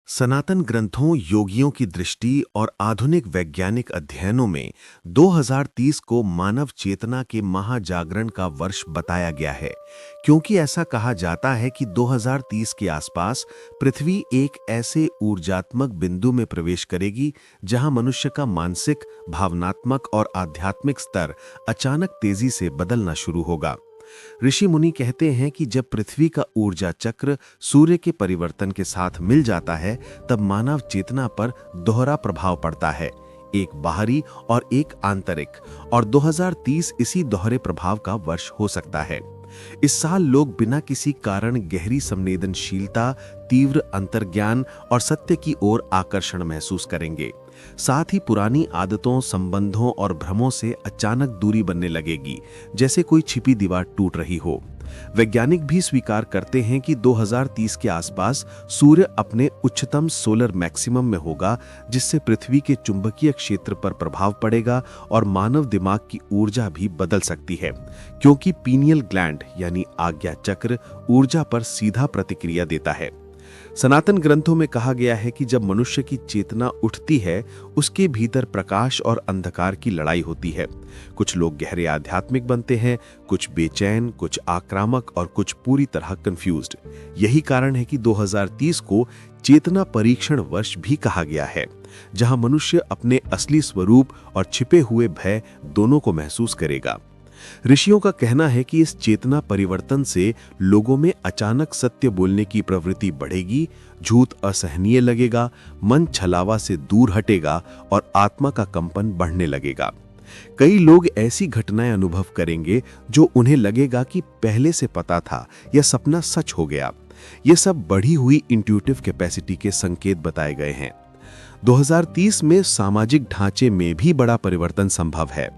सनातन ग्रंथों, योगियों की दृष्टि और आधुनिक वैज्ञानिक अध्ययनों में 2030 को मानव चेतना के महाजागरण का वर्ष बताया गया है, क्योंकि ऐसा कहा जाता है कि 2030 के आसपास पृथ्वी एक ऐसे ऊर्जात्मक बिंदु में प्रवेश करेगी जहां मनुष्य का मानसिक, भावनात्मक और आध्यात्मिक स्तर अचानक तेजी से बदलना शुरू होगा। ऋषि मुनि कहते हैं कि जब पृथ्वी का ऊर्जा चक्र सूर्य के परिवर्तन के साथ मिल जाता है, तब मानव चेतना पर दोहरा प्रभाव पड़ता है, एक बाहरी और एक आंतरिक, और 2030 इसी दोहरे प्रभाव का वर्ष हो सकता है। इस साल लोग बिना किसी कारण गहरी संवेदनशीलता, तीव्र अंतर्ज्ञान और सत्य की ओर आकर्षण महसूस करेंगे। साथ ही पुरानी आदतों, संबंधों और भ्रमों से अचानक दूरी बनने लगेगी, जैसे कोई छिपी दीवार टूट रही हो। वैज्ञानिक भी स्वीकार करते हैं कि 2030 के आसपास सूर्य अपने उच्चतम सोलर मैक्सिमम में होगा, जिससे पृथ्वी के चुंबकीय क्षेत्र पर प्रभाव पड़ेगा और मानव दिमाग की ऊर्जा भी बदल सकती है, क्योंकि पीनियल ग्लैंड यानी आज्ञा चक्र ऊर्जा पर सीधा प्रतिक्रिया देता है। सनातन ग्रंथों में कहा गया है कि जब मनुष्य की चेतना उठती है, उसके भीतर प्रकाश और अंधकार की लड़ाई होती है। कुछ लोग गहरे आध्यात्मिक बनते हैं, कुछ बेचैन, कुछ आक्रामक और कुछ पूरी तरह कंफ्यूज्ड। यही कारण है कि 2030 को चेतना परीक्षण वर्ष भी कहा गया है, जहां मनुष्य अपने असली स्वरूप और छिपे हुए भय दोनों को महसूस करेगा। ऋषियों का कहना है कि इस चेतना परिवर्तन से लोगों में अचानक सत्य बोलने की प्रवृत्ति बढ़ेगी, झूठ असहनीय लगेगा, मन छलावा से दूर हटेगा और आत्मा का कंपन बढ़ने लगेगा। कई लोग ऐसी घटनाएं अनुभव करेंगे जो उन्हें लगेगा कि पहले से पता था या सपना सच हो गया। ये सब बढ़ी हुई इंट्यूटिव कैपेसिटी के संकेत बताए गए हैं। 2030 में सामाजिक ढांचे में भी बड़ा परिवर्तन संभव है।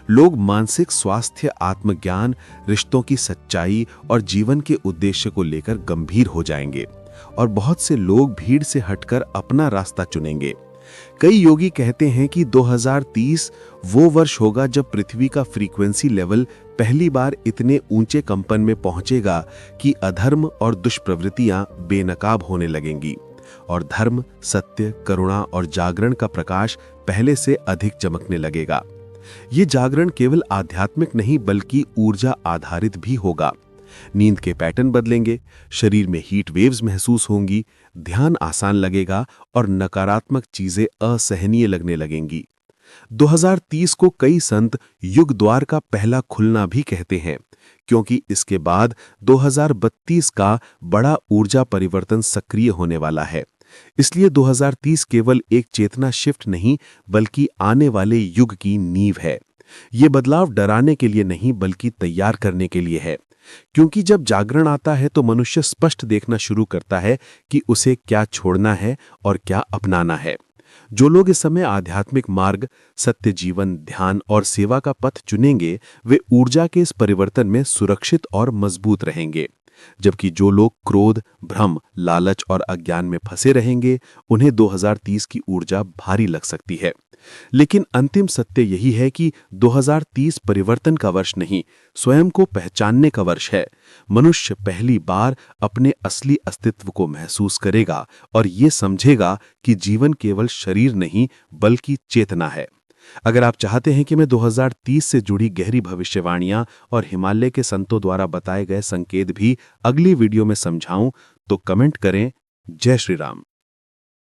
लोग मानसिक स्वास्थ्य, आत्मज्ञान, रिश्तों की सच्चाई और जीवन के उद्देश्य को लेकर गंभीर हो जाएंगे, और बहुत से लोग भीड़ से हटकर अपना रास्ता चुनेंगे। कई योगी कहते हैं कि 2030 वो वर्ष होगा जब पृथ्वी का फ्रीक्वेंसी लेवल पहली बार इतने ऊंचे कंपन में पहुंचेगा कि अधर्म और दुष्प्रवृत्तियां बेनकाब होने लगेंगी, और धर्म, सत्य, करुणा और जागरण का प्रकाश पहले से अधिक चमकने लगेगा। ये जागरण केवल आध्यात्मिक नहीं बल्कि ऊर्जा आधारित भी होगा। नींद के पैटर्न बदलेंगे, शरीर में हीट वेव्स महसूस होंगी, ध्यान आसान लगेगा और नकारात्मक चीजें असहनीय लगने लगेंगी। 2030 को कई संत युग द्वार का पहला खुलना भी कहते हैं, क्योंकि इसके बाद 2032 का बड़ा ऊर्जा परिवर्तन सक्रिय होने वाला है। इसलिए 2030 केवल एक चेतना शिफ्ट नहीं बल्कि आने वाले युग की नींव है। ये बदलाव डराने के लिए नहीं बल्कि तैयार करने के लिए है, क्योंकि जब जागरण आता है तो मनुष्य स्पष्ट देखना शुरू करता है कि उसे क्या छोड़ना है और क्या अपनाना है। जो लोग इस समय आध्यात्मिक मार्ग, सत्य जीवन, ध्यान और सेवा का पथ चुनेंगे, वे ऊर्जा के इस परिवर्तन में सुरक्षित और मजबूत रहेंगे, जबकि जो लोग क्रोध, भ्रम, लालच और अज्ञान में फंसे रहेंगे, उन्हें 2030 की ऊर्जा भारी लग सकती है। लेकिन अंतिम सत्य यही है कि 2030 परिवर्तन का वर्ष नहीं, स्वयं को पहचानने का वर्ष है। मनुष्य पहली बार अपने असली अस्तित्व को महसूस करेगा और ये समझेगा कि जीवन केवल शरीर नहीं बल्कि चेतना है। अगर आप चाहते हैं कि मैं 2030 से जुड़ी गहरी भविष्यवाणियां और हिमालय के संतों द्वारा बताए गए संकेत भी अगली वीडियो में समझाऊं, तो कमेंट करें। जय श्री राम।